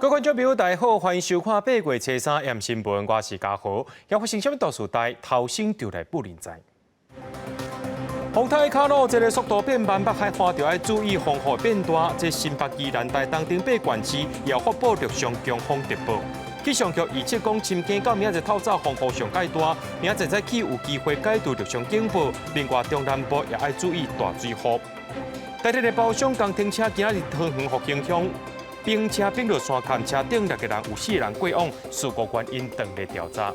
各位观众朋友，大家好，欢迎收看8月初3AM新闻，我是嘉豪。要发生什么大事代，头先就来不认知。风台卡路这个速度变慢，北海花就要注意风雨变大。这新北宜兰台东顶北县市也要发布着上强风特报。气象局预测讲，深更到明仔日透早风雨上介大，明仔日早起有机会解除着上警报。另外，中南部也要注意大水雨。台铁的包厢工程车今仔日桃园复兴乡。并且并落山坎车顶6个人有4人过往，事故原因等来调查。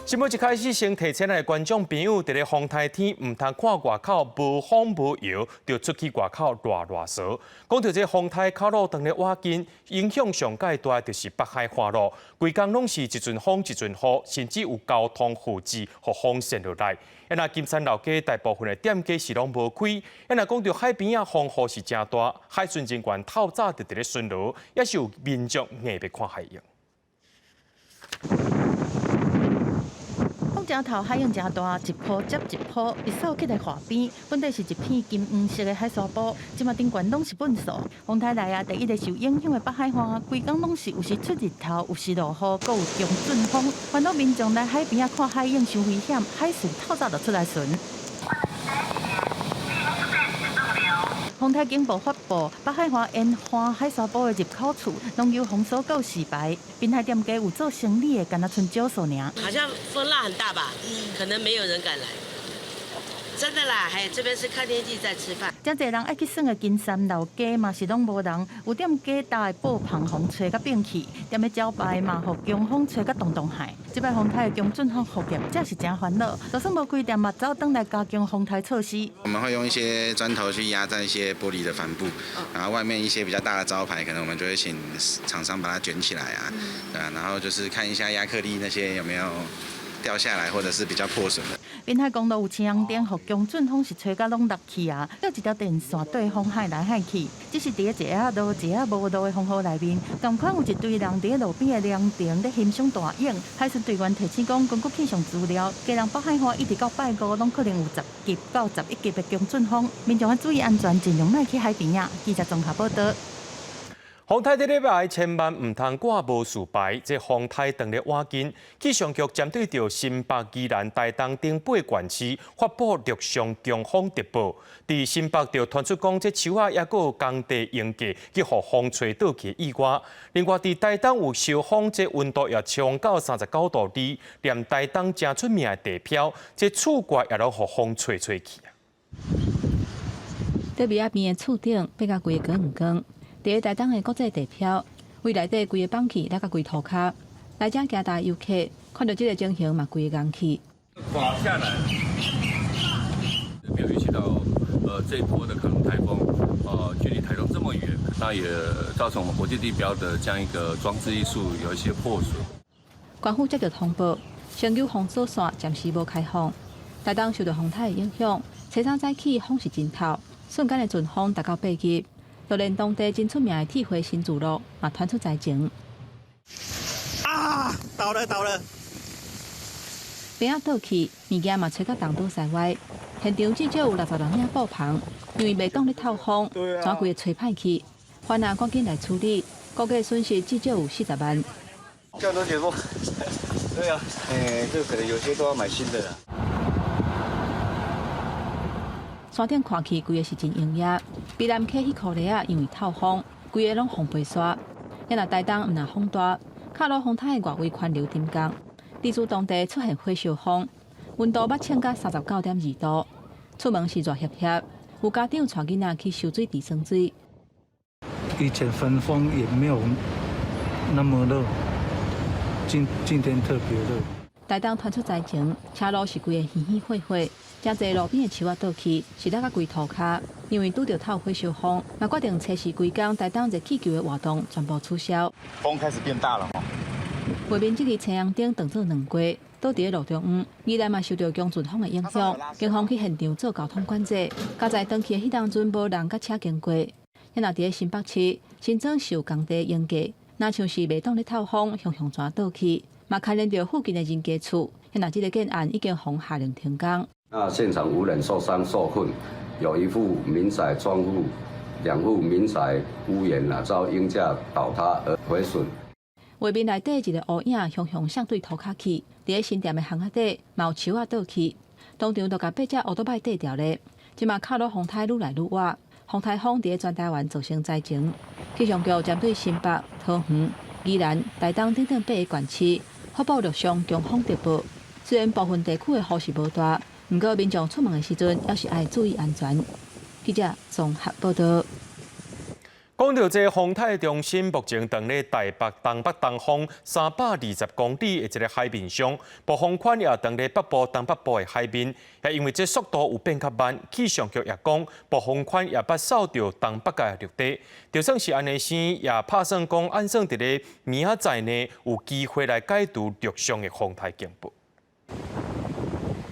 新闻一开始，先提醒来观众朋友，伫咧风台天唔通看外口无风无摇，就出去外口热烧。讲到这风台卡路当咧瓦近，影响上界大就是北海花路，规工拢是一阵风一阵雨，甚至有交通负载和风线落来。那金山老街大部分的店家是拢无开。那讲到海边啊，风雨是真大，海巡人员透早就伫咧巡逻，也是有民众硬要看海洋。风正头海洋真大，一波接一波，一扫起来海边，本地是一片金黄色的海沙堡，即马顶悬拢是粪扫。风台内啊，第一个受影响的北海花，规工拢是有时出日头，有时落雨，阁有强阵风。烦恼民众来海边啊看海影伤危险，海巡透早就出来巡。风台警报发布，北海花沿花海沙堡的入口处，拢有封锁够洗白。滨海店家有做生意的，敢若剩少数尔。好像风浪很大吧？可能没有人敢来。真的啦，还有这边是看天气在吃饭。真侪人爱去耍的金山老街嘛是拢无人，有店家搭的布棚风吹甲变去，店的招牌嘛互强风吹甲动动海。这摆风台的强阵风复业，真是真烦恼。就算无开店嘛，早等来加强风台措施。我们会用一些砖头去压在一些玻璃的帆布，然后外面一些比较大的招牌，可能我们就会请厂商把它卷起来啊，对啊，然后就是看一下亚克力那些有没有掉下来，或者是比较破损的。滨海公路有青阳灯，互强阵风是吹甲拢落去啊，有一条电线对风海来海去，只是伫咧一下路一下无路的风雨内面，同款有一堆人伫咧路边的凉亭咧欣赏大影。海巡队员提醒讲，根据气象资料，加人北海花一直到拜五，拢可能有10级到11级的强阵风，民众要注意安全，尽量莫去海边啊。记者综合报道。风台伫礼拜千万唔通挂无事牌，这风台当咧瓦近。气象局针对着新北、宜兰、台东等8县市发布陆上强风特报。伫新北就传出讲，这树啊也有工地应价去互风吹倒去意外。另外，伫台东有烧风，这温度也冲到39度2，连台东真出名的地漂，这厝挂也拢互风吹去啊。在尾仔边的厝顶，变甲规个光光。伫咧台东的国际地漂，为内底规个放弃，来甲规涂骹，来遮行大游客看到这个情形嘛，规个硬气。垮下来，没有预期到，这一波的可能台风，距离台东这么远，那也造成我们国际地标的这样一个装置艺术有一些破损。官府接到通报，上游封锁线暂时无开放，台东受到风台的影响，初3早起风是真透，瞬间的阵风达到8级。就连当地真出名的铁花新竹路嘛传出灾情。啊！倒了！边仔倒去，物件嘛吹到东倒西歪。现场至少有60人领布棚，因为袂当咧透风，全规个吹歹去。欢迎赶紧来处理，估计损失至少有40万。这样都解封？对啊，这可能有些都要买新的了。山顶看起规个是真营业，比南溪迄块地啊，因为透风，规个拢风飞沙。也若台东毋若风大，卡路风台的外围环流沉降，地处当地出现火烧风，温度捌称到39.2度，出门时热热，有家长带囡仔去游水池耍水。以前分风也没有那么热，今天特别热。台东传出灾情，车路是规个稀稀火火。真侪路边的树啊倒去，是落甲规涂骹，因为拄着透火烧风，嘛决定测试规工台东热气球的活动全部取消。风开始变大了外面这个青阳顶断做2季，倒伫路中央，依然嘛受到强阵风的影响，警方去现场做交通管制。加在登去的迄当阵无人甲车经过，也若伫新北市新庄受工地应价，若像是袂当咧透风，向全倒去，嘛牵连到附近的人家厝，也若这个建案已经封下令停工。那现场无人受伤受困，有一户民宅窗户2户民宅屋檐遭鹰架倒塌而毁损。画面内底一个乌影向向对涂骹去，伫个新店的巷仔底，嘛有树倒去，当场就甲8只乌托邦缀掉咧。即马卡路风台愈来愈活，风台风伫个全台湾造成灾情。气象局针对新北、桃园、宜兰、台东等等8个县市，发布陆上强风特报。虽然部分地区的雨势无大，不过民众出门的时阵也是爱注意安全。记者综合报道。讲到这风台中心，目前伫咧台北东北东方320公里的一个海面上，暴风圈也伫咧北部东北部的海面，也因为这速度有变较慢，气象局也讲，暴风圈也捌扫到东北角的陆地。就算是安尼生，也打算讲，按算伫咧明仔载呢，有机会来解除陆上的风台警报。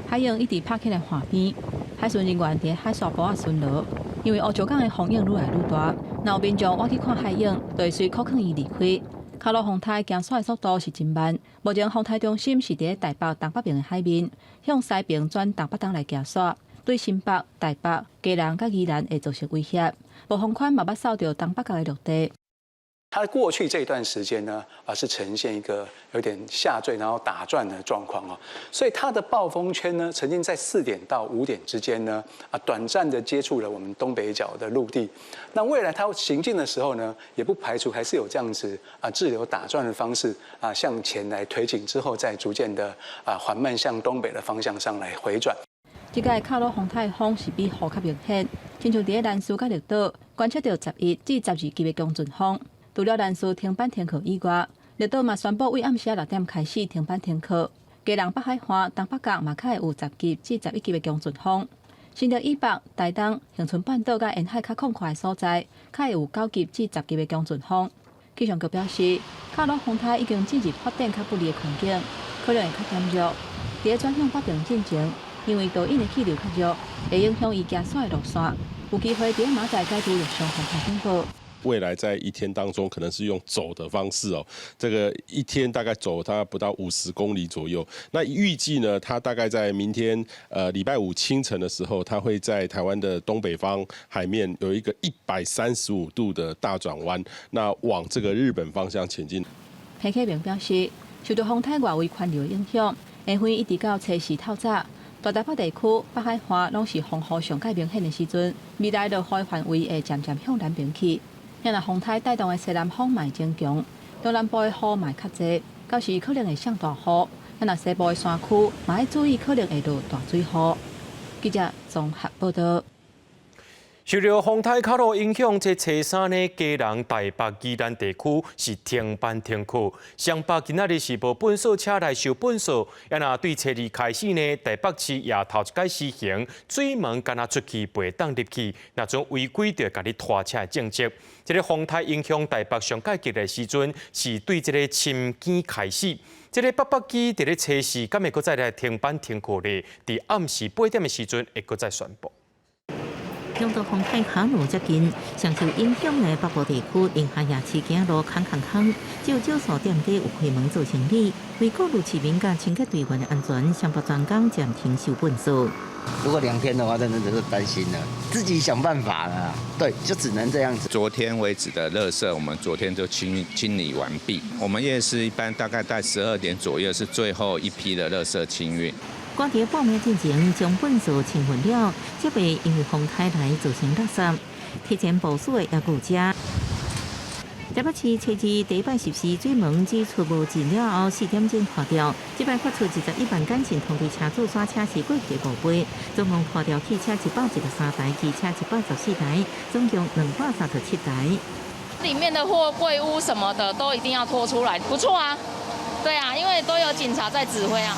海洋一直拍起来岸边，海巡人员伫海沙坡啊巡逻，因为乌石港的风影愈来愈大，若有民众我去看海影，就会随靠抗伊离开。卡罗风台行驶的速度是真慢，目前风台中心是伫咧台北东北边的海面，向西边转东北东来行驶，对新北、台北、基隆甲宜兰会造成威胁。暴风圈嘛捌扫到东北角的陆地。它过去这段时间呢，是呈现一个有点下坠然后打转的状况哦，所以它的暴风圈呢，曾经在4点到5点之间呢，短暂的接触了我们东北角的陆地。那未来它行进的时候呢，也不排除还是有这样子滞留打转的方式向前来推进，之后再逐渐的缓慢向东北的方向上来回转。这届卡罗风台风是比雨较明显，亲像伫咧兰屿甲绿岛观测到11至12级的强阵风。除了兰屿停班停课以外，绿岛嘛宣布为暗时6点开始停班停课。基隆北海岸、东北角嘛较会有10级至11级的强阵风。新竹以北、台东、恒春半岛甲沿海较旷阔的所在，较会有9级至10级的强阵风。气象局表示，卡罗风台已经进入发展较不利的环境，可能会较严重。伫咧转向北平进前，因为导引的气流较弱，会影响伊行驶的路线，有机会伫马仔解除陆上风台警报。未来在一天当中，可能是用走的方式哦，这个一天大概走它不到50公里左右。那预计呢，它大概在明天礼拜5清晨的时候，它会在台湾的东北方海面有一个135度的大转弯，那往这个日本方向前进。天气表示，受到风台外围环流影响，下昏一直到初时透早。大台北地区、北海岸拢是风雨上较明显的时阵，未来落雨范围会渐渐向南边去。因若风台带动的西南风嘛增强，中南部的雨嘛较济，到时可能会上大雨。因若西部的山区嘛要注意可能会落大水雨。记者综合报道。受到风台卡罗影响，这初三呢，基隆、台北、宜兰地区是停班停课。双北今仔日是无本数车来收本数，也若对初二开始呢，台北市也头一届施行水门敢若出去袂当入去，那种违规就甲你拖车的政策。这个风台影响台北上届激的时阵，是对这个深更开始。这个北北基伫咧初四，敢会搁再来停班停课咧？伫暗时8点的时阵，会搁再宣布。向到风台卡努接近，上受影响的北部地区，宁夏夜市行路空，只有少数店底有开门做生意。为顾虑市民甲清洁队员的安全，上北专工暂停收本数。如果2天的话，真的是担心了，自己想办法了。对，就只能这样子。昨天为止的垃圾，我们昨天就清理完毕。我们夜市一般大概在12点左右是最后一批的垃圾清运。赶伫半暝之前将本数清完了，则袂因为风台来造成垃圾。提前部署的也有遮。台北市初二第一摆实施水门只出无进了后4点钟破掉，这摆发出21万简讯通知车主刷车时过期无赔，总共破掉汽车113台，汽车114台，总共237台。里面的货柜屋什么的都一定要拖出来，不错啊。对啊，因为都有警察在指挥啊。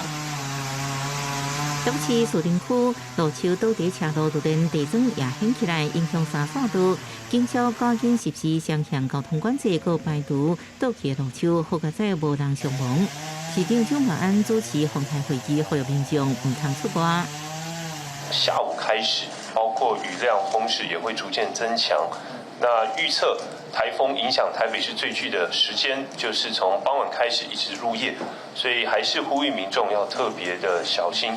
台北市树林区路树倒地车路路边地砖也掀起来，影响3线道。警消赶紧实施双向交通管制，各排除倒去的路树，好在再无人伤亡。市长蒋万安主持风台会议，呼吁民众唔通出外。下午开始，包括雨量、风势也会逐渐增强。那预测台风影响台北市最具的时间，就是从傍晚开始一直入夜，所以还是呼吁民众要特别的小心。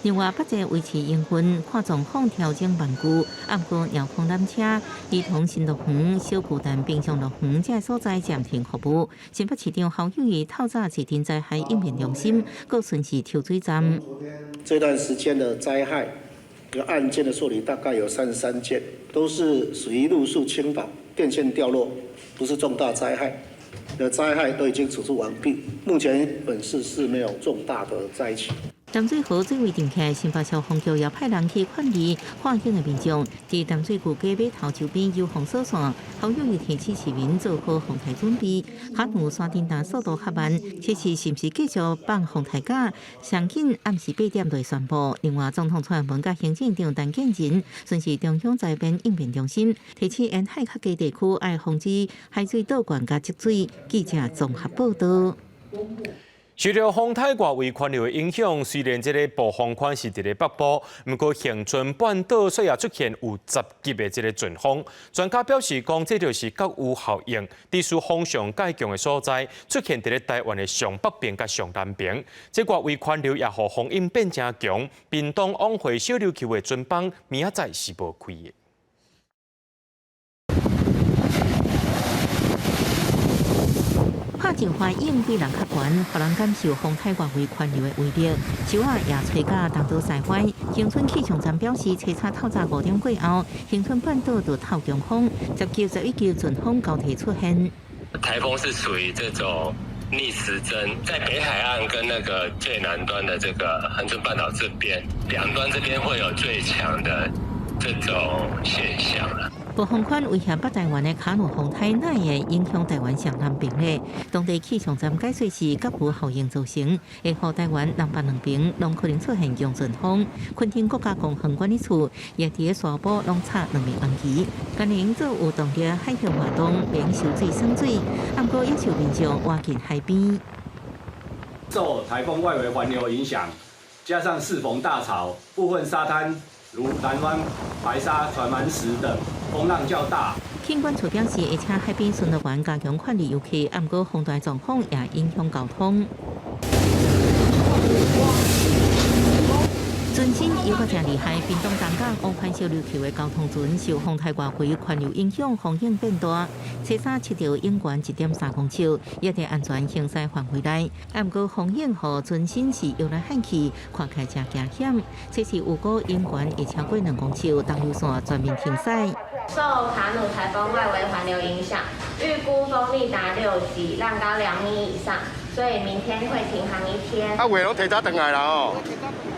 另外，8节维持营运，看状况调整慢句。暗过遥控缆车，如同新乐园、小巨蛋、冰上乐园这所在暂停服务。新北市长侯友宜透早指定灾害应变中心，各顺势抽水站。这段时间的灾害，案件的受理大概有33件，都是属于路树倾倒、电线掉落，不是重大灾害。的灾害都已经处置完毕，目前本市是没有重大的灾情。淡水河最为定起，新北消防局也派人去管理环境的民众，在淡水古街码头周边有封锁线，侯友宜提醒市民做好防台准备。卡努山顶达速度较慢，这次是不是继续放防台假？上紧暗时8点就会宣布。另外，总统蔡英文甲行政长陈建仁顺势中央灾变应变中心，提醒沿海各地地区要防止海水倒灌甲积水。记者综合报道。受到风太外围环流的影响，虽然这个暴风圈是伫咧北部，不过恒春半岛却也出现有10级的这个阵风。专家表示讲，这就是角有效应，地属风向介强的所在，出现伫咧台湾的上北边甲上南边。这外围环流也互风音变正强，屏东往回小琉球的船帮明仔载是无开的。拍照反映比人较悬，互人感受风太外围环流的威力。树仔也吹甲东岛西歪。恒春气象站表示，车查透早5点过后，恒春半岛就透强风，10级、11级阵风交替出现。台风是属于这种逆时针，在北海岸跟那个最南端的这个恒春半岛这边，两端这边会有最强的这种现象了。暴风圈威胁北台湾的卡努风台，乃会影响台湾上南边呢？当地气象站解释是甲有效应造成，会互台湾南北两边拢可能出现强阵风。昆天国家公园管理处也伫沙坡拢插2面红旗，今年做有当地海洋活动，免受水生水，不过要求民众挖近海边。受台风外围环流影响，加上适逢大潮，部分沙滩如南湾、白沙、船湾石等。风浪较大。景观处表示，会请海边巡逻员加强管理游客，不过风大状况也影响交通。船身游个真厉害，屏东东港往返小琉球的交通船受风太外围环流影响，风险变大。车沙七条沿岸1.3公尺，也在安全行驶范围内。不过风险和船身是摇来喊去，看起来真惊险。这是有个沿岸会超过2公尺，东流线全面停驶。受卡努台风外围环流影响，预估风力达6级，浪高2米以上，所以明天会停航1天。啊，话拢提早回来啦哦。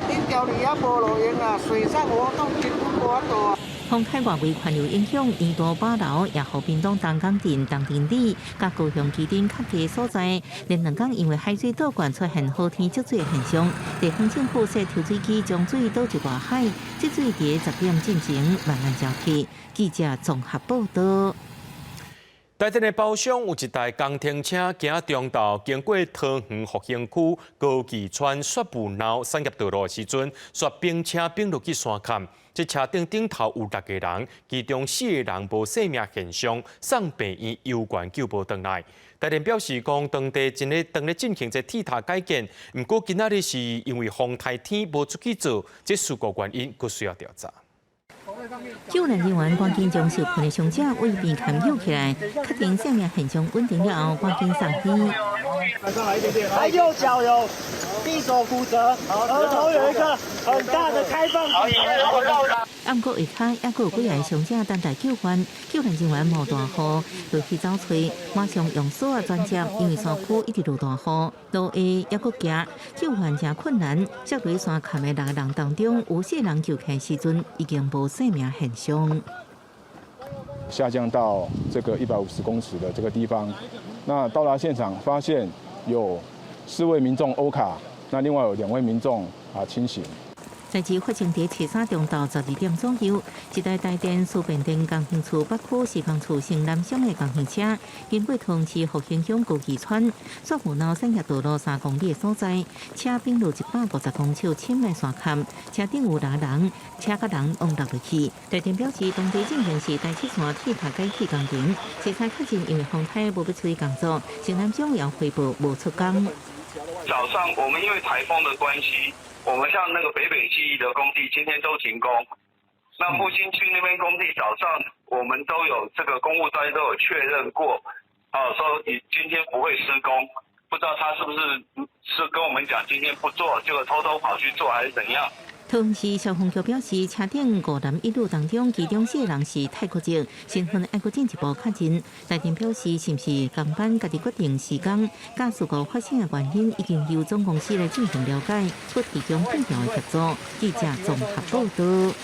恁条例也无路用啊，水上活动根本无法度啊。风太外围环流影响，宜多8楼也互屏东东港镇、东镇里、甲高雄基镇较低所在，连2港因为海水倒灌出现好天积水的现象。地方政府设抽水机将水倒入外海，积水伫10点进行慢慢交替。记者综合报道。台电的包厢有一台工程车行中道，经过桃园复兴区高技川雪步闹产业道路的时阵，雪冰车并落去山坎。这车顶头有6个人，其中4个人无生命现象，送病院邮院救无回来。台电表示讲，当地正咧进行这铁塔改建，不过今仔日是因为风台天无出去做，这事故原因佫需要调查。救援人员赶紧将受困的伤者为病牵救起来，确定生命现象稳定了后，赶紧送医。他右脚有匕首骨折，额头有一个很大的开放。不过下骹还佫有几个伤者等待救援，救援人员无大雨，就去找找，马上用锁啊转接，因为山区一直落大雨，路下还佫行，救援真困难。接落山坎的6个人当中，有4人救起来时阵已经无生命现象。下降到这个150公尺的这个地方，那到达现场发现有4位民众欧卡，那另外有2位民众清醒。代志发生伫车山中道12点左右，一台台电苏变电工程处北区施工处城南乡的工程车，经过桃园市复兴乡高技川雪湖闹产业道路3公里的所在，车并入150公尺深的山坎，车顶有6人，车甲人往落落去。台电表示，当地正正是台7线铁塔改建工程，车厂确认因为风台无要处理工作，城南乡也汇报无出工。早上我们因为台风的关系，我们像那个北基的工地今天都停工，那复兴区那边工地早上我们都有这个公务专员都有确认过，说今天不会施工，不知道他是不是跟我们讲今天不做，结果偷偷跑去做还是怎样？同时，消防局表示，车顶5男1女当中，其中4人是泰国籍，身份还阁进一步确认。来电表示，是不是工班家己决定施工？假事故发生的原因已经由总公司来进行了解，不提供必要的协助。记者综合报道。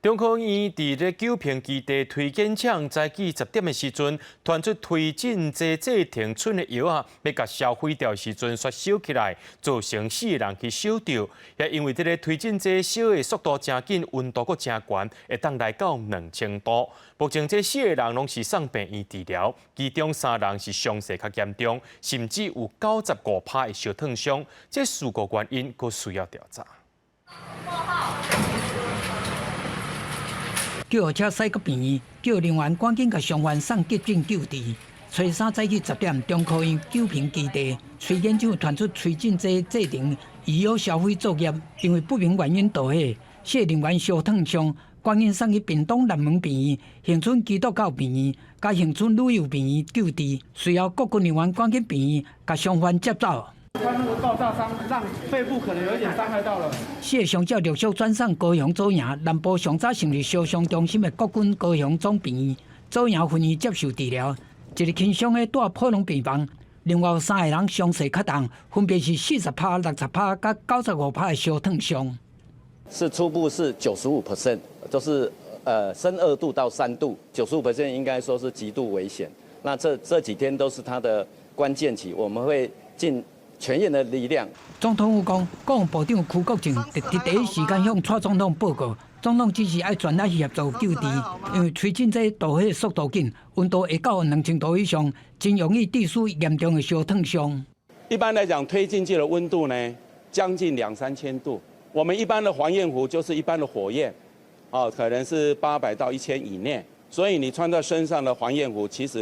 中科院伫咧九坪基地推建厂早起10点的时阵，传出推进剂停存的药啊，要甲销毁掉时阵刷烧起来，造成4个人去烧掉。也因为这个推进剂烧的速度真紧，温度阁真悬，会当来到2000度。目前这4个人拢是送病院治疗，其中3人是伤势较严重，甚至有95%的烧烫伤。这事故原因阁需要调查。救护车驶到病院，救护人员赶紧甲伤员送急诊救治。初3早起10点，中科院9坪基地催检厂传出催进剂制定已有销毁作业，因为不明原因倒下，4人员烧烫伤，赶紧送去屏东南门病院、恒春基督教病院、甲恒春旅游病院救治。随后，各军人员赶紧病院，甲伤员接走。他那个爆炸伤让肺部可能有一点伤害到了。4个伤者陆续转送高雄左营南部上早成立烧伤中心的国军高雄总病院、左营分院接受治疗。一个轻伤的住普通病房，另外有3个人伤势较重，分别是40%、60%、甲95%的烧烫伤。是初步是95%，就是深2度到3度，95% 应该说是极度危险。那这几天都是它的关键期，我们会尽全院的力量。总统府讲，国防部长邱国正伫第一时间向蔡总统报告，总统指示要全力协助救治，因为催进剂倒火速度紧，温度会到2000度以上，真容易致死严重的烧烫伤。一般来讲，推进剂的温度呢，将近2、3千度。我们一般的黄焰壶就是一般的火焰，可能是800到1000以内，所以你穿在身上的黄焰壶，其实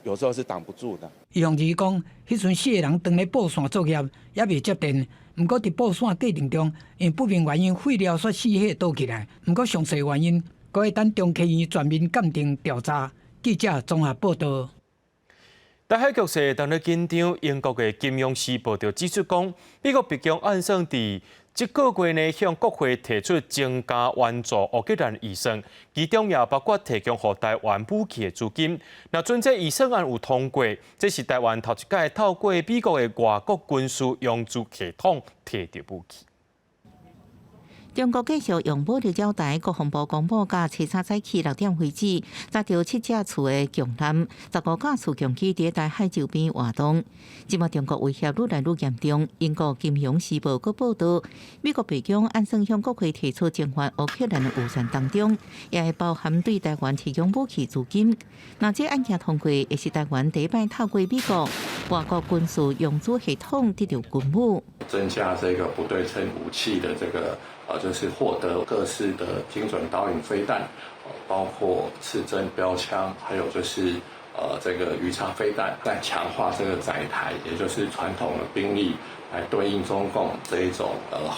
有时候是挡不住的。伊向日讲，迄阵4个人当咧布线作业，也未接电。毋过伫布线过程中，因不明原因废料煞死火倒起来。毋过详细原因，阁会等中科院全面鉴定调查。记者综合报道。台海局势当咧紧张，英国嘅《金融时报》就指出讲，美国白宫按算伫这个月内向国会提出增加援助乌克兰预算，其中也包括提供予台湾武器的资金。那准这预算案有通过，这是台湾头一届透过美国的外国军事用资系统摕到武器。中国继续用武力交代，国防部公布，甲7早起6点为止，抓到7架厝的强艦，15架次强机伫台海周边活动。即卖中国威胁愈来愈严重。英国《金融时报》阁报道，美国白宫按算向国会提出增援乌克兰的预算当中，也会包含对台湾提供武器资金。若这案件通过，也是台湾第一摆透过美国外国军事用资系统得到军武，增加这个不对称武器的这个。就是获得各式的精准导引飞弹，包括刺针标枪，还有就是这个鱼叉飞弹，在强化这个载台，也就是传统的兵力来对应中共这一种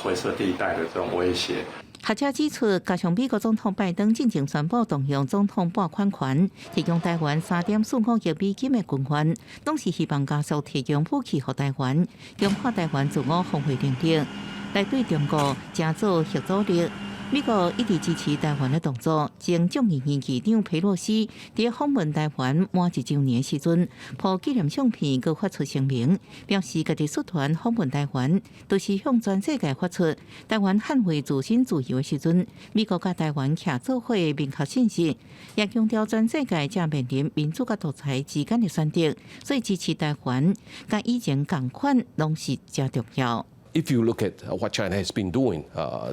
灰色地带的这种威胁。学者指出，加上美国总统拜登进行宣布动用总统拨款权，提供台湾3.45亿美金的军援，拢是希望加速提供武器给台湾，强化台湾自我防卫能力。来对中国加做核阻力。美国一直支持台湾的动作。前众议院议长佩洛西伫访问台湾满1周年时阵，抱纪念相片，佮发出声明，表示家己率团访问台湾，都是向全世界发出台湾捍卫自身自由的时阵，美国甲台湾徛做伙的明确信息，也强调全世界正面临民主甲独裁之间的选择，所以支持台湾，甲以前共款拢是真重要。If you look at what China has been doing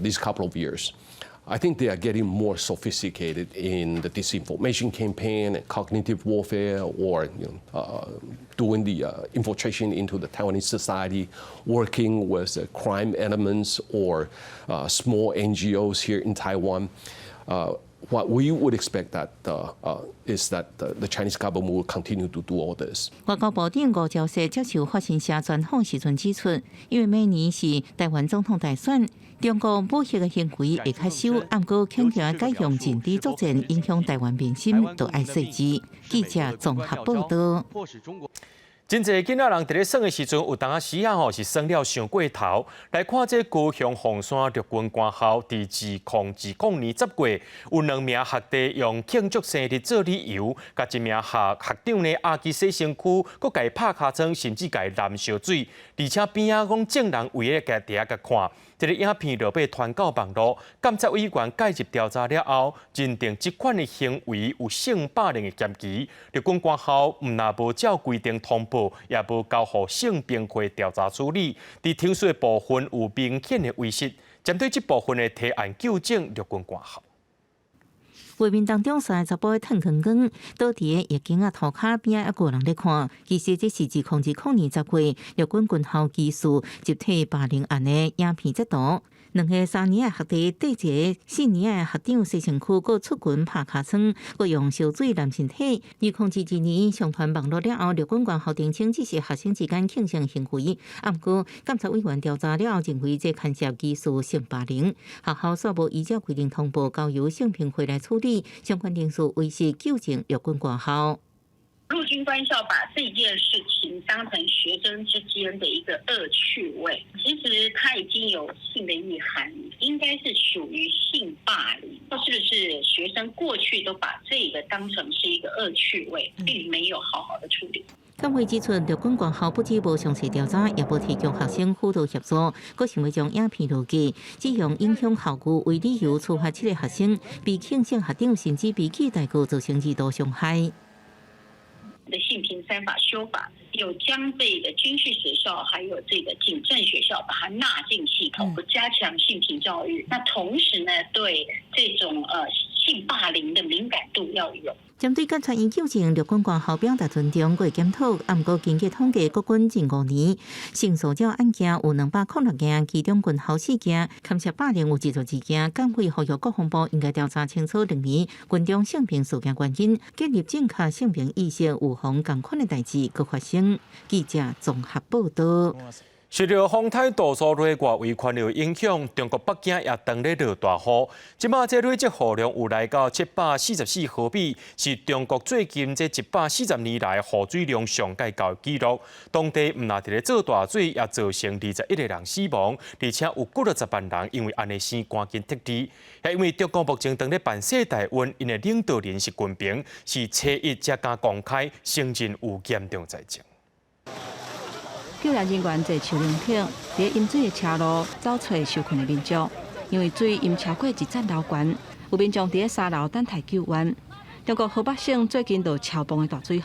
these couple of years, I think they are getting more sophisticated in the disinformation campaign and cognitive warfare, or doing the infiltration into the Taiwanese society, working with crime elements or small NGOs here in Taiwan. what we would expect that is that the Chinese government will continue to do all this. 外交部长吴钊燮接受法新社专访时阵指出，因为明年是台湾总统大选，中国武力的行为会较少，不过强调改用阵地作战影响台湾民心，都爱细致。记者综合报道。真侪囡仔人伫咧耍的时阵，有当时是耍了上过头。来看这高雄凤山陆军官校，伫2020年10月，有2名学弟用庆祝生日做理由，甲一名学长呢压去洗身躯，佮家拍尻川，甚至家淋烧水，而且边仔讲证人为了家伫遐甲看。这个影片落被传到网络，监察委员介入调查了后，认定这款的行为有性霸凌的嫌疑。陆军官校毋但无照规定通报，也无交予性平会调查处理，伫听说部分有明显的违失。针对这部分的提案纠正陆军官校。画面当中，30步的腾空倒伫个夜景啊涂骹边啊，一个人咧看。其实这是2020年10月陆军军校技术集体霸凌案的影片截图。2个3年的学弟对一个4年的学长洗身躯，佮出拳拍尻川，佮用烧水淋身体。2021年上传网络了后，陆军官校澄清只是学生之间庆生行为，不过监察委员调查了后认为这牵涉技术性霸凌，学校煞无依照规定通报，交由性平会来处理。相关定数为是纠正陆军官校。陆军官校把这件事情当成学生之间的一个恶趣味，其实它已经有性的意涵，应该是属于性霸凌。是不是学生过去都把这个当成是一个恶趣味，并没有好好的处理？监会指出，陆军官校不止无详细调查，也无提供学生辅导协助，佫想要将影片录制，只用影响校务为理由处罚7个学生，被庆幸学长甚至被记代过造成2度伤害。的性平3法修法有将这个军事学校还有这个警政学校把它纳进系统，加强性平教育。那同时呢，对这种性霸凌的敏感度要有。针对监察院纠正陆军官校表达尊重过检讨，不过经过统计，国军近5年性骚扰案件有206件，其中军校4件，牵涉霸凌有12件。监会呼吁国防部应该调查清楚2年军中性平事件原因，建立正确性平意识，预防同款的代志搁发生。记者综合报道。受到风台多数内外围环流影响，中国北京也当咧落大雨。即马这累积雨量有来到744毫米，是中国最近这140年来雨水量上介高的纪录。当地毋但伫咧做大水，也造成21个人死亡，而且有60万人因为安尼生赶紧撤离。也因为中国目前当咧办世大运，因的领导人是军兵，是初一才敢公开承认有严重灾情。救援人员坐手龙艇，伫淹水的车路找找受困的民众，因为水淹超过1层楼悬，有民众伫咧3楼等待救援。中国河北省最近就超磅的大水雨，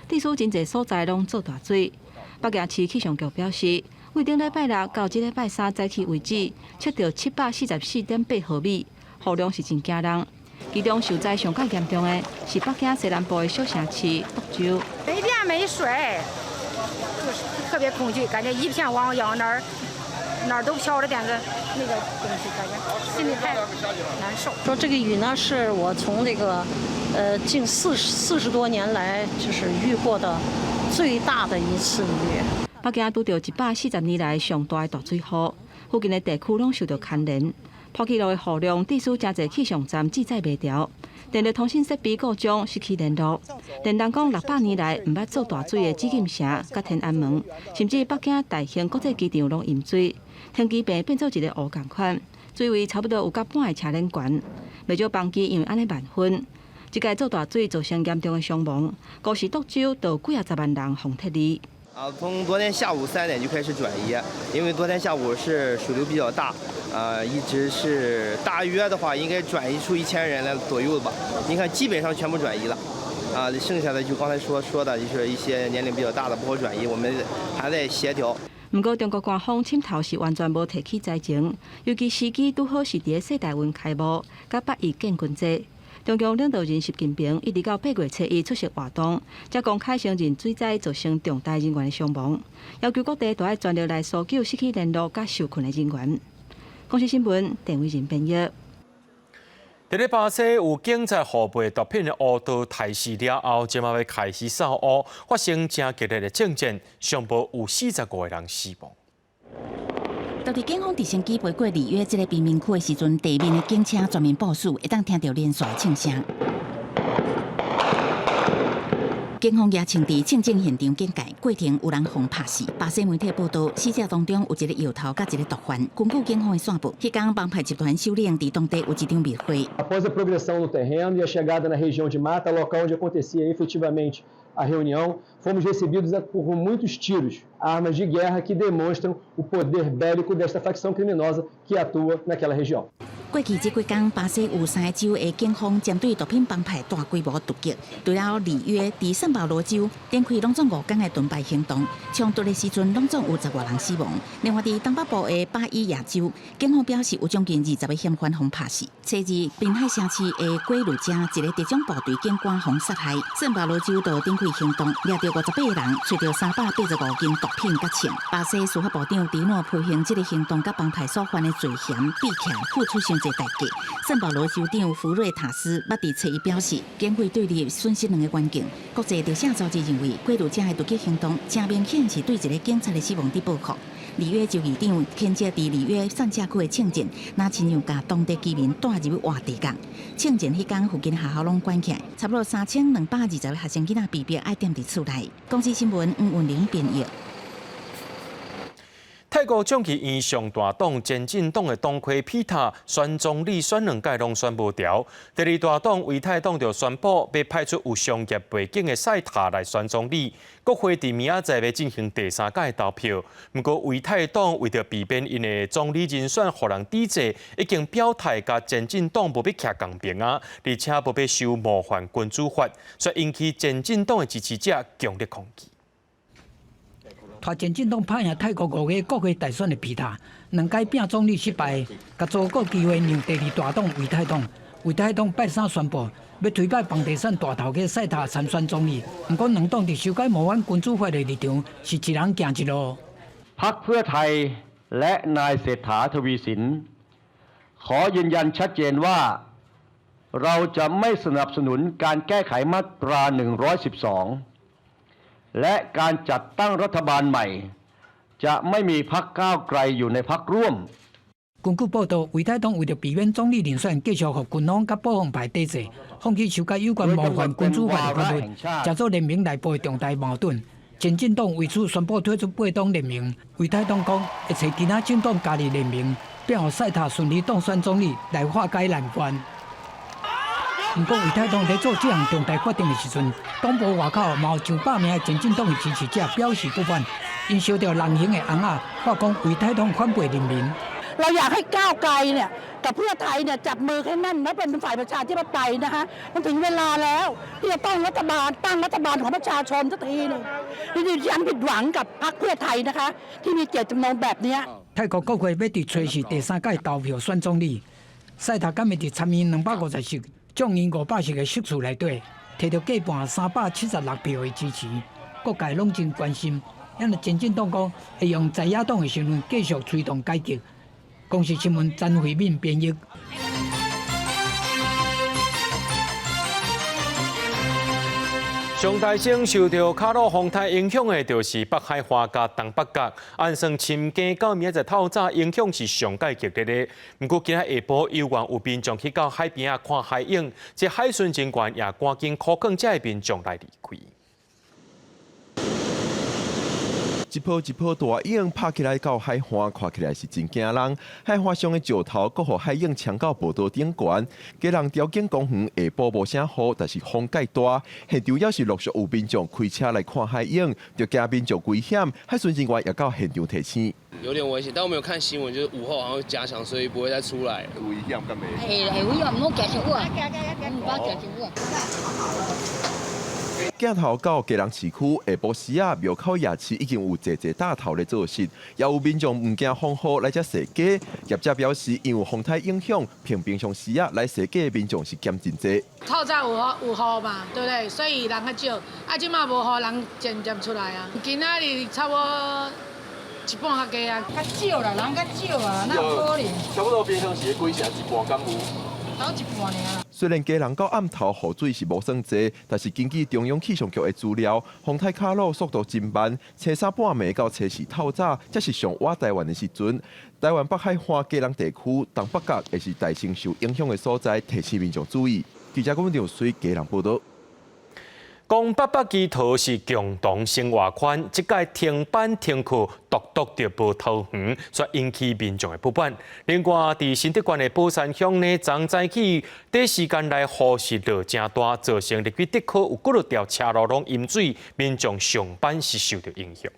地处真侪所在拢做大水。北京市气象局表示，为顶礼拜6到即礼拜3早起为止，测到744.8毫米，雨量是真惊人。其中受灾上较严重的是北京西南部的小城市德州。北边没水。就是特别恐惧，感觉一片汪洋，哪儿都飘着点个那个东西，感觉心里太难受。说这个雨呢，是我从这个近40多年来就是遇过的最大的一次雨。北京拄到140年来上大的大水雨，附近的地区拢受到牵连。破纪录的雨量，致使真侪气象站制载袂牢。电力通讯设备故障，失去联络。连人讲600年来毋捌做大水的紫禁城、甲天安门，甚至北京大兴国际机场拢淹水，天机病变做一个湖共款，水位差不多有甲半个车轮悬。未少房机因为安尼万分，即届做大水造成严重的伤亡，高市德州都有几10万人洪撤离。从昨天下午3点就开始转移，因为昨天下午是水流比较大，一直是大约的话应该转移出1000人来左右吧。你看基本上全部转移了，剩下的就刚才说的，就是一些年龄比较大的不好转移，我们还在协调。不过中国官方渗透是完全无提起灾情，尤其时机拄好是伫世大运开幕，甲8月建军节。中共领导人习近平一直到8月初1出席活动，才公开承认水灾造成重大人员的伤亡，要求各地都要全力来搜救失去联络甲受困的人员。公视新闻，陈伟仁编译。伫咧巴西有警察互卖毒品的乌道抬死了后，即马要开始扫乌，发生真激烈的枪战，上报有45个人死亡。到底警方伫先机飞过里约这个贫民区的时阵，地面的警车全面部署，会当听到连续的枪声。警方也请伫枪战现场警戒，过程有人互拍死。巴西媒体报道，死者当中有一个摇头甲一个毒贩。根据警方的线报，迄天帮派集团首领伫当地有一场密会。Após a progressão no terreno e a chegada na região de mata, local onde acontecia efetivamente a reunião, fomos recebidos por muitos tiros, armas de guerra que demonstram o poder bélico desta facção criminosa que atua naquela região. 过去这几天，巴西有3个州的警方针对毒品帮派大规模突击，除了里约、伫圣保罗州展开拢总5天的盾牌行动，冲突的时阵拢总有10多人死亡。另外，伫东北部的巴伊亚州，警方表示有将近20个嫌犯互拍死。初二，滨海城市的过路者一个特种部队警官互杀害。圣保罗州就展开行动，掠到58个人，找到385斤毒品甲枪。巴西司法部长迪诺批评这个行动甲帮派所犯的罪嫌比起来，付出上侪代价。圣保罗州长福瑞塔斯捌伫初一表示，警队对立损失2个关键。国际调查组织认为，过路者的突击行动正明显是对一个警察的死亡伫报复。里约州议长谴责伫里约散车区的枪战，那亲像甲当地居民带入活地港。枪战迄天附近学校拢关起来，差不多3220个学生囡仔被逼爱踮伫厝内。公司新闻黄文玲编译。泰国众议院上大党前进党的党魁皮塔选总理选2届拢选无调，第2大党维泰党就宣布要派出有商业背景的赛塔来选总理。国会伫明仔载要进行第3届投票，不过维泰党为着避免因的总理人选互人抵制，已经表态甲前进党无要徛共边啊，而且无要受冒犯君主法，所以引起前进党的支持者强烈抗议。拖前进党拍赢泰国5个国会大选的皮塔，2届拼总理失败，甲足够机会让第2大党维泰党。维泰党拜3宣布要推派房地产大头家赛塔参选总理，不过2党伫修改模范君主法的立场是一人行一路。พรรคเพื่อไทยและนายเศรษฐาทวีสินขอยืนยันชัดเจนว่าเราจะไม่สนับสนุนการแก้ไขมาตรา112และการจัดตั้งรัฐบาลใหม่จะไม่มีพรรคก้าวไกลอยู่ในพรรคร่วม根据报道，维泰党为了避免总理人选继续互军方甲保皇派抵制，放弃修改有关冒犯君主法的法律，加速联盟内部的重大矛盾。前进党为此宣布退出8党联盟。维泰党讲会找其他政党加入联盟，便让赛塔顺利当选总理来化解难关。不过，维泰党在做这项重大决定的时阵，党部外口嘛有100名的前进党的支持者表示不满，因烧掉人形的红仔，话讲维泰党反背人民。เราอยากให้ก้าวไกลเนี่ยกับเพื่อไทยเนี่ยจับมือให้แน่นและเป็นฝ่ายประชาธิปไตยนะคะมันถึงเวลาแล้วที่จะตั้งรัฐบาลของประชาชนสักทีหนึ่งดิฉันผิดหวังกับพรรคเพื่อไทยนะคะที่มีเจตจำนงแบบนี้泰国国会要伫初4第3屆投票选总理，赛塔敢会伫参议250席、众议500席的席次内底，摕到过半376票的支持，各界拢真关心。因为前进党讲会用在野党的身份继续推动改革。公视新闻詹慧敏编译。上大省受到卡罗风台影响的，就是北海花甲东北角。按算深更到明仔透早，影响是上界激烈的。不过今仔下晡，有缘有民众去到海边看海影，这海巡警员也赶紧靠近这民众来离开。一波一波大影拍起来到海岸，看起来是真惊人。海岸上的石头，搁互海影冲到步道顶悬。家人条件公园下晡无啥雨，但是风介大，现场也是陆续有民众开车来看海影，就惊民众危险。海巡人员也到现场提醒。有点危险，但我没有看新闻，就是午后好像会加强，所以不会再出来。危险干咩？係危險，唔好夾住我，唔好夾住我。鏡頭到基隆市區下晡時啊，廟口夜市已經有濟大頭咧做實，也有民眾唔驚風雨來遮踅街。業者表示，因為風台影響，平常時啊來踅街的民眾是減真濟。透早有雨嘛，對不對？所以人較少，啊，即馬無雨，人漸出來啊。今仔日差不多一半較加啊。較少啦，人較少啊，哪有可能？差不多平常時幾成一半敢有？虽然家人到暗头雨水是无算济，但是根据中央气象局的资料，风台卡路速度真慢，初三半暝到初四透早，才是上瓦台湾的时阵。台湾北海花家人地区、东北角也是大城受影响的所在，提醒民众注意。记者郭文良随家人报道。讲北北基桃是共同生活圈，即届停班停课，独着无桃园，所引起民众的不满。另外，伫新德县的宝山乡呢，昨早起短时间内雨势落正大，造成入去德科有几条车路拢淹水，民众上班是受到影响。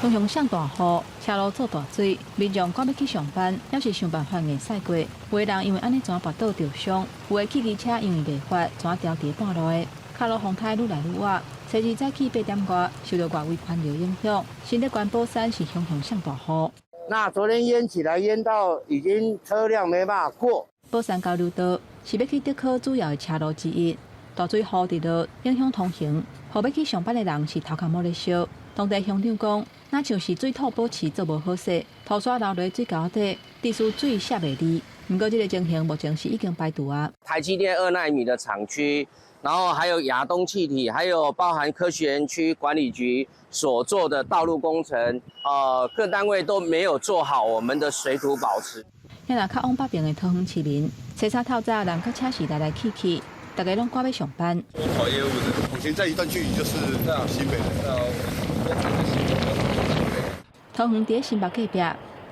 高雄上大雨，车路做大水，民众赶要去上班，要是想办法硬驶过。有的人因为安尼全跋倒受伤，有的汽机车因为袂发，全掉伫半路的。卡路风台愈来愈晚，初二早起8点外，受到外围环流影响，新德县宝山是雄上大雨。那昨天淹起来，淹到已经车辆没办法过。宝山交流道是要去德科主要的车路之一，大水雨伫落，影响通行。后要去上班的人是头壳摸咧烧。当地乡长讲，那像是水土保持做无好势，土沙流落水沟底，地势水下袂离。不过这个情形目前是已经排除啊。台积电2奈米的厂区，然后还有亚东气体，还有包含科学园区管理局所做的道路工程，各单位都没有做好我们的水土保持。遐若较往北边的桃园市民，初三透早人佮车是来来去去，大家拢赶要上班。我跑业务的，目前在一段距离就是新北到。桃园伫新北隔壁，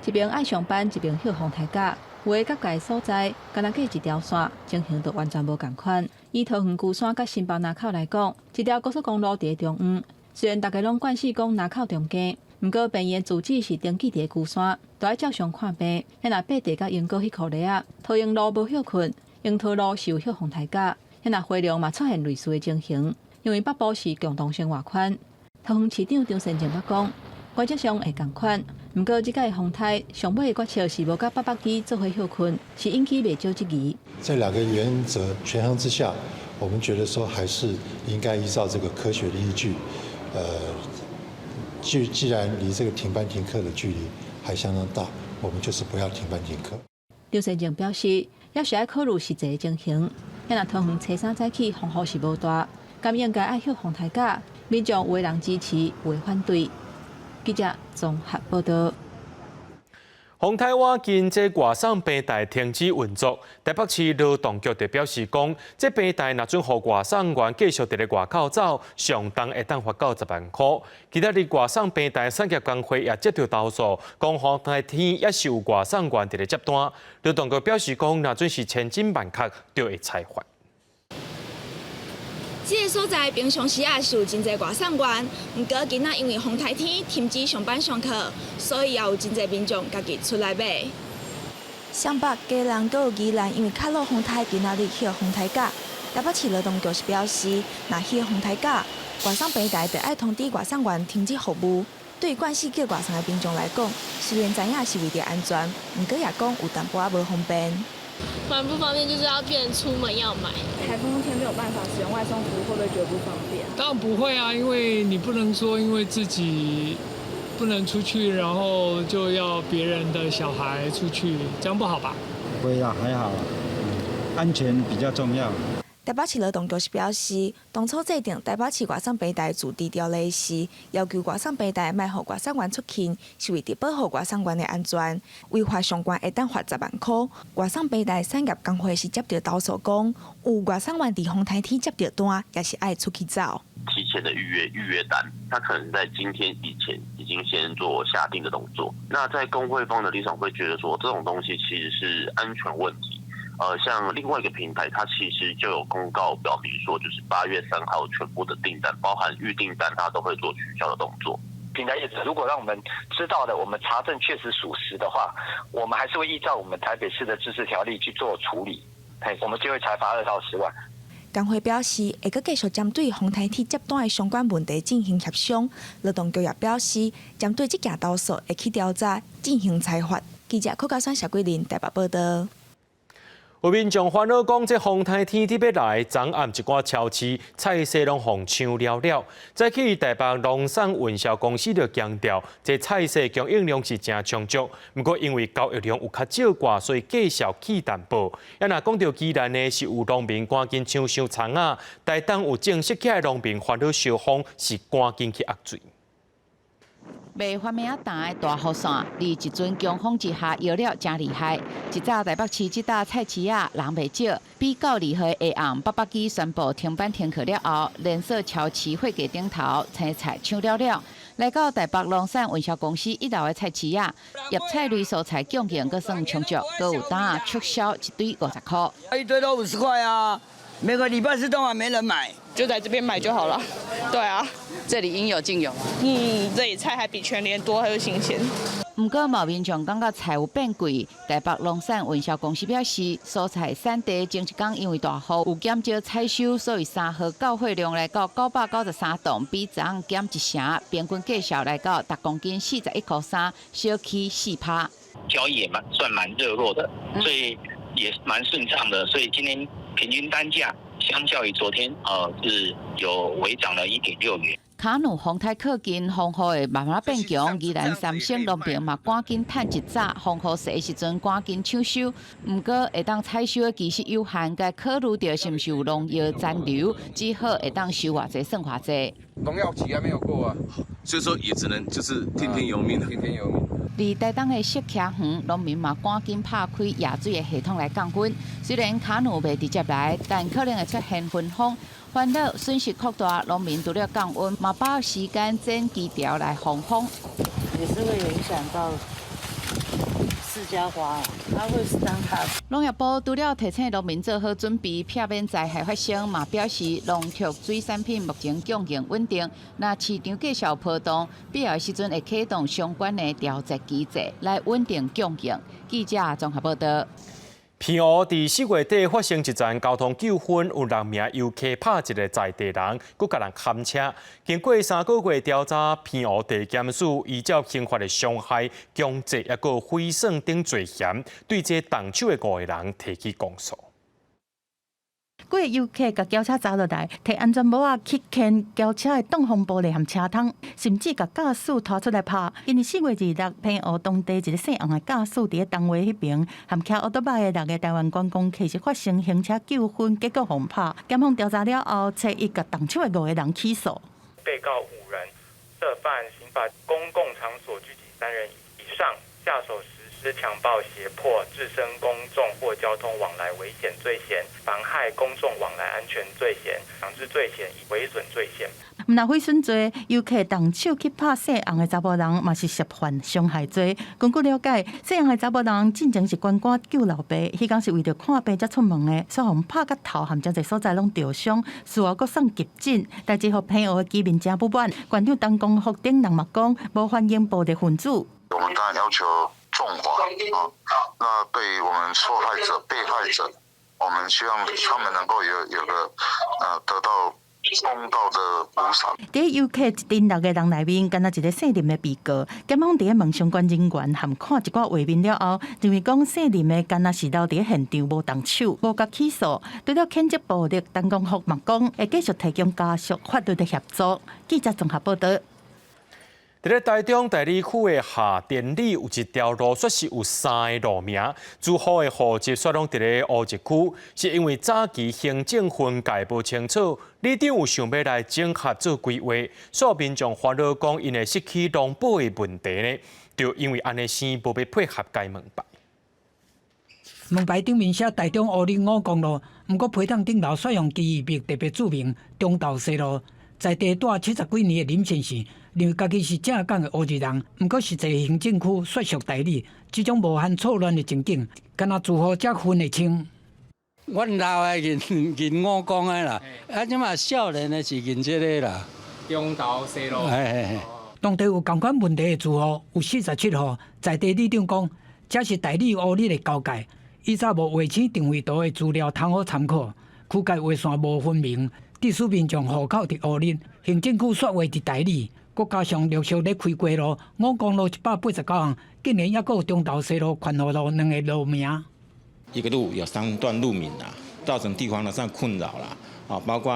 一边爱上班，一边歇风台架。有的甲界所在，敢若隔一条线，情形就完全无共款。以桃园旧山甲新北南口来讲，一条高速公路伫中央。虽然大家拢惯势讲南口中间，不过病院主治是登记伫旧山，都爱照常看病。遐若八地甲英国迄块地啊，桃园路无休困，樱桃路是有歇风台架。遐若花莲嘛出现类似的情形，因为北部是共同生活圈。桃园市长张善政捌讲，原则上会共款，不过即届风台上尾的决策是无甲北北基做伙休困，是引起袂少质疑。在两个原则权衡之下，我们觉得说还是应该依照这个科学的依据，既然离这个停班停课的距离还相当大，我们就是不要停班停课。张善政表示，要是爱考虑实际的情形，若桃园初三早起风雨是无大，敢应该爱休风台架。民众有的人支持，有的反对。记者综合报道。风台湾近这外送平台停止运作，台北市劳动局就表示讲，这平台若准予外送员继续伫咧外口走，上重会当罚90万块。其他的外送平台产业工会也接到投诉，讲风台天也是有外送员伫咧接单。劳动局表示讲，若准是千真万确，就会裁罚。这个所在平常时也是有真侪外送员，不过今仔因为风台天停止上班上课，所以也有真侪民众家己出来买。上北、嘉南阁有宜兰因为卡落风台，今仔日歇风台架。台北市劳动局是表示，若歇风台架，外送平台就爱通知外送员停止服务。对于惯势叫外送的民众来讲，虽然知影是为着安全，不过也讲有淡薄仔无方便。蛮不方便，就是要变成出门要买。台风天没有办法使用外送服务，会不会觉得不方便？当然不会啊，因为你不能说因为自己不能出去，然后就要别人的小孩出去，这样不好吧？不会啊，还好啊，安全比较重要。台北市劳动局是表示，当初制定台北市外送平台自治条例时，要求外送平台卖予外送员出勤，是为着保护外送员的安全。违法上悬会当罚10万块。外送平台产业工会是接到投诉讲，有外送员伫风台天接到单，也是爱出去走。提前的预约单，他可能在今天以前已经先做下定的动作。那在工会方的立场会觉得说，这种东西其实是安全问题。像另外一个平台，它其实就有公告表明说，就是8月3号全部的订单，包含预订单，它都会做取消的动作。平台业者如果让我们知道的，我们查证确实属实的话，我们还是会依照我们台北市的自治条例去做处理，我们就会裁罚2到10万。工会表示，会阁继续针对风台天接单的相关问题进行协商。劳动局也表示，针对这件投诉会去调查，进行裁罚。记者柯家山、小桂林台北报道。有民众烦恼讲，这风台天气要来，昨暗一寡超市菜色拢放抢了了。早起台北农产运销公司就强调，这菜色供应量是真充足，不过因为交易量有较少寡，所以价销起淡薄。也若讲到宜兰呢，是有农民赶紧抢上葱啊，台东有正式起来农民烦恼烧风，是赶紧去压水。卖发明大的大雨伞，伫一阵强风之下摇了真厉害。一早台北市这搭菜市啊人袂少，比较厉害的下暗800支宣布停班停课了后，连锁超市会价顶头青菜抢了了。来到台北农产运销公司1楼的菜市啊，叶菜类蔬菜供应阁算充足，阁有单促销一堆50块。一堆都50块啊！每个礼拜四都还没人买，就在这边买就好了。对啊，这里应有尽有。这里菜还比全联多，还有新鲜。不过，某民众感觉菜有变贵。台北农产运销公司表示，蔬菜产地前一天因为大雨有减少采收，所以3号交货量来到993吨，比昨暗减1成，平均价销来到10公斤41块3，小起4%。交易也算蛮热络的，所以也蛮顺畅的，所以今天平均单价相较于昨天，是有微涨了1.6元。卡努风台靠近，风雨会慢慢变强。宜兰3省农民嘛，赶紧趁一早风雨细的时阵赶紧抢收。不过会当采收的其实有限，该考虑到是不是有农药残留，只好会当收偌济算偌济。农药期还没有过啊，所以说也只能就是听天由命。听天由命。伫台东的石墻园，农民嘛赶紧拍开压水的系统来降温。虽然卡努未直接来，但可能会出现分风。烦恼损失扩大，农民除了降温，嘛把时间整基调来防风。也是会影响到释迦花，它会伤它。农业部除了提醒农民做好准备，避免灾害发生，嘛表示农畜水产品目前供应稳定，那市场价销波动，必要时阵会启动相关的调节机制来稳定供应。记者综合报道。澎湖伫4月底发生一桩交通纠纷，有6名游客拍一个在地人，佮甲人砍车。经过3个月调查，澎湖地检署依照刑法的伤害、强制也佮毁损等罪嫌，对这动手的5个人提起公诉。几个游客甲轿车砸落来，摕安全帽啊去牵轿车的挡风玻璃和车窗，甚至甲驾驶拖出来拍。因为4月26日，澎湖当地一个姓王的驾驶伫咧东围迄边，和骑奥多麦的6个台湾观光客是发生行车纠纷，结果互拍。检方调查了后，找伊甲动手的5个人起诉。被告5人涉犯刑法公共场所聚集3人以上，下手实施强暴、胁迫、致生公众或交通往来危险罪嫌、妨害公众往来安全罪嫌、强制罪嫌以毁损罪嫌。若毁损罪，游客动手去拍姓洪的查甫人，嘛是涉犯伤害罪。根据了解，姓洪的查甫人进前是关官救老爸，迄天是为着看病才出门的，所以互拍甲头含真侪所在拢受伤，事后阁送急诊。代志互澎湖的居民真不满，馆长陈公福顶人嘛讲，无欢迎暴力分子。我们当然要求重罚啊！那对于我们受害者、被害者，我们希望他们能够有个得到公道的补偿。伫游客一阵6个人内面，敢若一个姓林的被告，检方伫咧问相关人员，含看一寡画面了后，认为讲姓林的敢若是留伫现场无动手，无甲起诉。对了谴责暴力，陈公福嘛讲会继续提供家属法律的协助。记者综合报道。伫咧台中大理区的下电里有一条路说是有3个路名，住户的户籍说拢伫咧乌日区，是因为早期行政分界无清楚，里长有想要来整合做规划，所以民众烦恼讲因会失去农保的问题呢，就因为安尼先无要配合该门牌。门牌顶面写台中乌里5公路，不过批档顶头选用记忆笔特别注明中道西路。在地住70几年的林先生，认为家己是正港的乌日人，不过实际行政区说属代理，这种无限错乱的情景，敢若住户才分得清。阮老的认5公的啦，即嘛少年的是认这个啦。中道西路。当地有同款问题的住户有47户，在地里长讲，这是代理乌里的交界，以早无卫星定位图的资料通好参考，区界划线无分明。地属民众户口伫乌林，行政区说话伫台里，佮加上陆续咧开过路，5公路189巷，竟然还佫有中道西路、宽和路2个路名。一个路有3段路名啊，造成地方上困扰啦。包括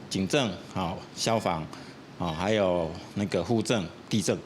警政、消防、还有那个户政、地政，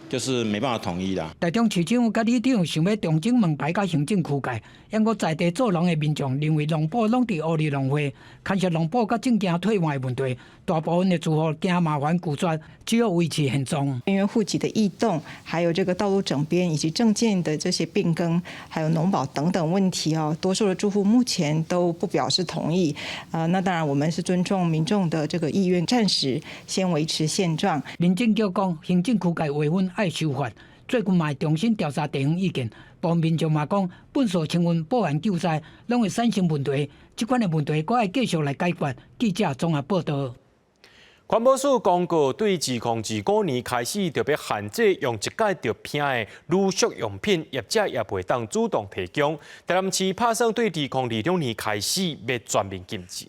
就是没办法统一啦。台中市长甲里长想要重整门牌甲行政区界，因我在地做农的民众认为农保拢伫乌里农会，牵涉农保甲证件退换的问题，大部分的住户惊麻烦拒绝，只有维持现状。人员户籍的异动，还有这个道路整编以及证件的这些变更，还有农保等等问题多数的住户目前都不表示同意。那当然我们是尊重民众的这个意愿，暂时先维持现状。民政局讲，行政区界划分爱修法，最近嘛重新调查地方意见，部分民众嘛讲，本所清运报案救灾，拢会产生问题，这款的问题佫要继续来解决。记者综合报道。环保署公告，对2025年开始就要限制用一届就拼的乳塑用品，业者也袂当主动提供。台南市拍算对2026年开始要全面禁止。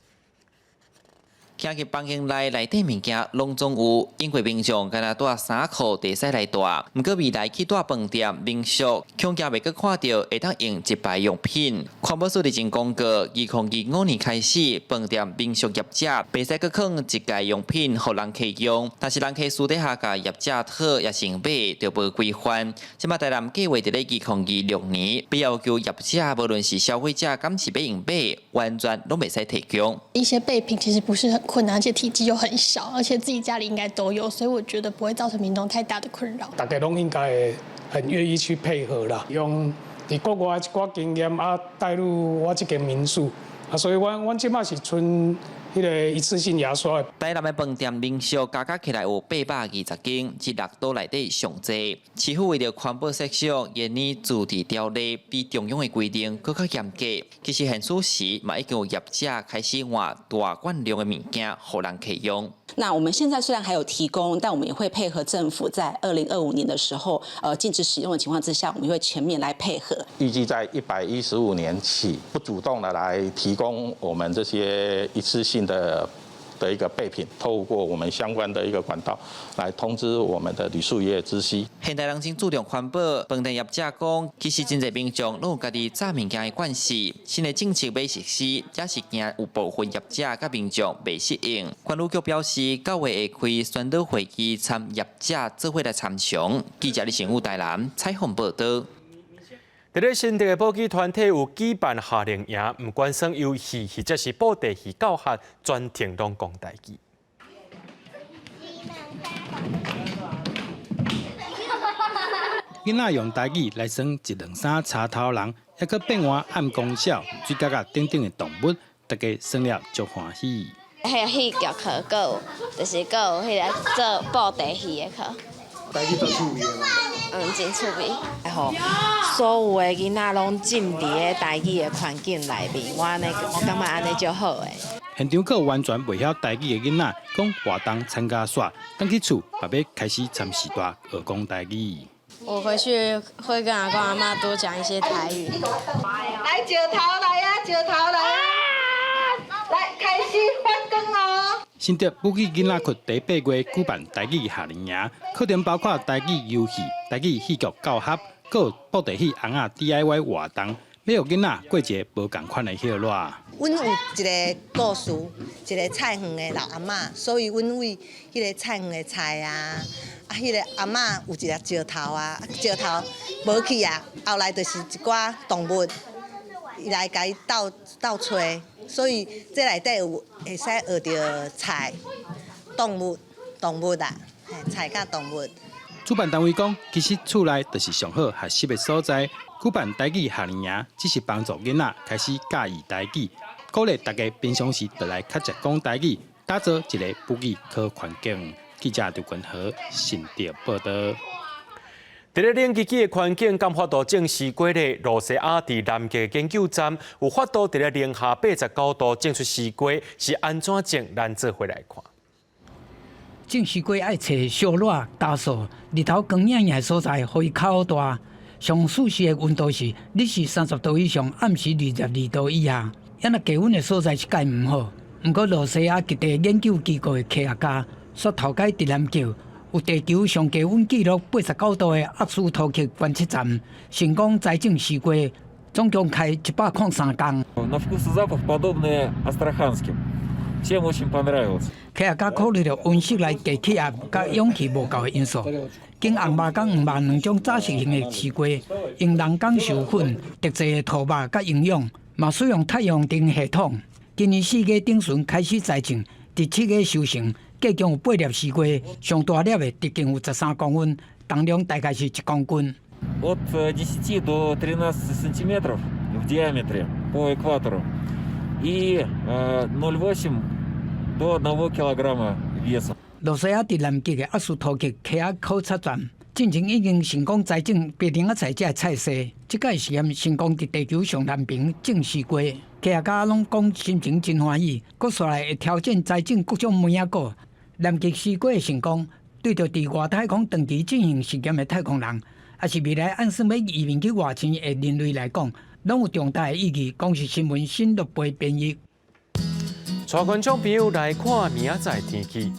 行去房间内底物件拢总有，因为民众敢若带衫裤地使来带，毋过未来去带饭店、民宿，恐惊袂阁看到会当用一排用品。环保署日前公告，2025年开始，饭店、民宿业者袂使阁放一届用品互人客用，但是人客私底下甲业者讨也成买，就无规范。即马台南计划伫咧2026年，必要求业者，无论是消费者敢是要用买，完全拢袂使提供。一些备品其实不是很困难，而且体积又很小，而且自己家里应该都有，所以我觉得不会造成民众太大的困扰。大家拢应该很愿意去配合啦，用伫国外一寡经验带入我这间民宿所以阮即马是剩迄个一次性牙刷。台南的饭店、民宿加起来有820间，是6都内底上济。市府为了环保设想，yen呢自治条例比中央的规定更较严格。其实现此时嘛已经有业者开始换大罐量的物件，互人客用。那我们现在虽然还有提供，但我们也会配合政府在2025年的时候，禁止使用的情况之下，我们会全面来配合。预计在115年起，不主动的来提供我们这些一次性的一个备品，透过我们相关的一个管道来通知我们的旅宿业知悉。现代人真注重环保，饭店业者讲，其实真侪民众拢有家己炸物件的惯势，新的政策要实施，也是惊有部分业者甲民众未适应。管理局表示，9月会开宣导会议，参业者做伙来参详。记者李成武台南采访报道。伫咧新竹的保基团体有举办夏令营，唔管算游戏或者是布袋戏教学，全程拢讲台语。囡仔用台语来算1、2、3插头人，还佫变换暗光小、水角等的动物，大家算了足欢喜。还有戏剧课，佮有就是佮有迄个做布袋戏的课。台语做趣味的嘛？真趣味。吼，所有的囡仔拢浸伫个台语的环境内面，我感觉安尼就好诶。现场有完全袂晓台语的囡仔，讲活动参加煞，等去厝也要开始参时代学讲台语。我回去会跟阿公阿妈多讲一些台语。来石头来啊，石头来啊！来开始翻工哦。新竹武器囡仔区第8月举办台语夏令营，课程包括台语游戏、台语戏剧教学，还有布袋戏红仔 DIY 活动，要互囡仔过一个无共款的热闹。阮有一个故事，一个菜园的老阿嬷，所以阮为迄个菜园的菜迄个阿嬷有一粒石头石头无去后来就是一寡动物，伊来甲伊斗找。所以这内底有会使学到菜、动物菜甲动物。主办单位讲，其实厝内就是上好学习的所在。举办台语夏令营，只是帮助囡仔开始介意台语，鼓励大家平常时就来较常讲台语，打造一个母语好环境。记者刘君和新竹报道。伫咧冷机器的环境刚发到正式过咧，罗西亚伫南极研究站有发到伫咧零下89度正出西瓜，是安怎整？咱做回来看。种西瓜爱找小热、大树、日头光艳艳的所在，互伊较好大。上舒适的温度是日时30度以上，暗时22度以下。因若低温的所在是介唔好。不过罗西亚极地研究机构的科学家说，头家伫南极有地球上低温纪录89度的厄斯托克观测站，成功栽种西瓜，总共开103工。На вкус и запах подобные астраханским. Всем очень понравилось. 客家甲考虑到温室内低气压甲氧气无够的因素，经红肉港、黄肉两种杂食型的试过，用人工授粉、特制的土肉甲营养，嘛使用太阳灯系统。今年4月顶旬开始栽种，第7月收成，计共有8粒试过，上大粒的直径有13公分，重量大概是1公斤。От 10 до 13 сантиметров в диаметре по экватору и 0,8 до 1 килограмма веса. 罗西亚伫南极的阿斯托克溪仔考察站，进前已经成功栽种白灵仔菜这菜色，这个实验成功伫地球上南平证实过。客家拢讲心情真欢喜，阁煞来会挑战栽种各种梅仔果。南极试过的成功，对着伫外太空长期进行实验的太空人，也是未来按算要移民去外星的人类来讲，拢有重大的意义。讲是新闻新6倍编译。带观众朋友来看明仔载天气。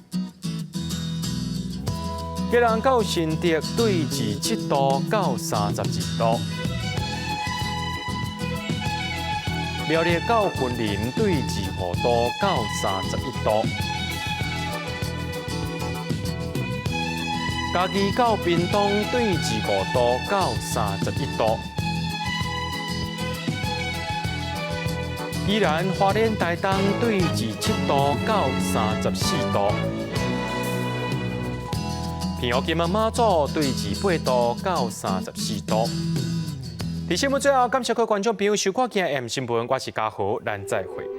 吉人到新竹对27度到32度，苗栗到云林对25度到31度，嘉义到屏东对25度到31度，宜兰花莲台东对27度到34度。平湖金门马祖对28度到34度。伫新闻最后，感谢各位观众朋友收看今日 M 新闻，我是嘉豪，咱再会。